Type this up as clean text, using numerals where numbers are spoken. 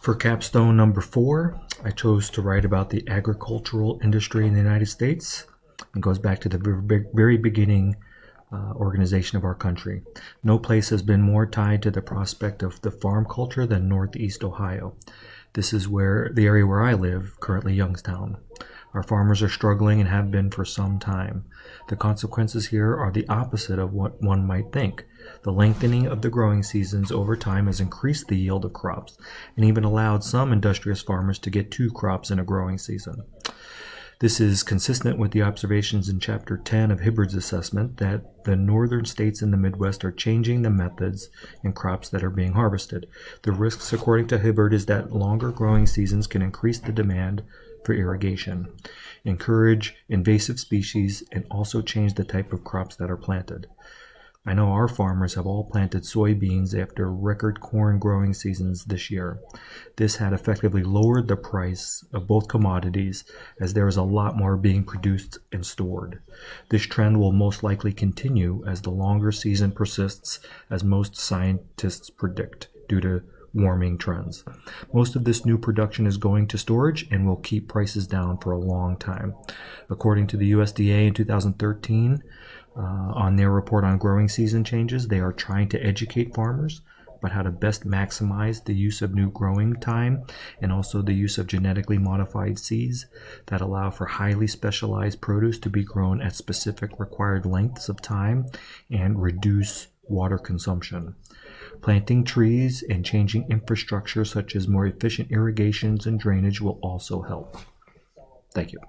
For Capstone number 4, I chose to write about the agricultural industry in the United States. It goes back to the very beginning organization of our country. No place has been more tied to the prospect of the farm culture than Northeast Ohio. This is where the area where I live, currently Youngstown. Our farmers are struggling and have been for some time. The consequences here are the opposite of what one might think. The lengthening of the growing seasons over time has increased the yield of crops and even allowed some industrious farmers to get 2 crops in a growing season. This is consistent with the observations in Chapter 10 of Hibbard's assessment that the northern states in the Midwest are changing the methods and crops that are being harvested. The risks, according to Hibbard, is that longer growing seasons can increase the demand for irrigation, encourage invasive species, and also change the type of crops that are planted. I know our farmers have all planted soybeans after record corn growing seasons this year. This had effectively lowered the price of both commodities as there is a lot more being produced and stored. This trend will most likely continue as the longer season persists, as most scientists predict, due to warming trends. Most of this new production is going to storage and will keep prices down for a long time. According to the USDA in 2013, on their report on growing season changes, they are trying to educate farmers about how to best maximize the use of new growing time and also the use of genetically modified seeds that allow for highly specialized produce to be grown at specific required lengths of time and reduce water consumption. Planting trees and changing infrastructure such as more efficient irrigations and drainage will also help. Thank you.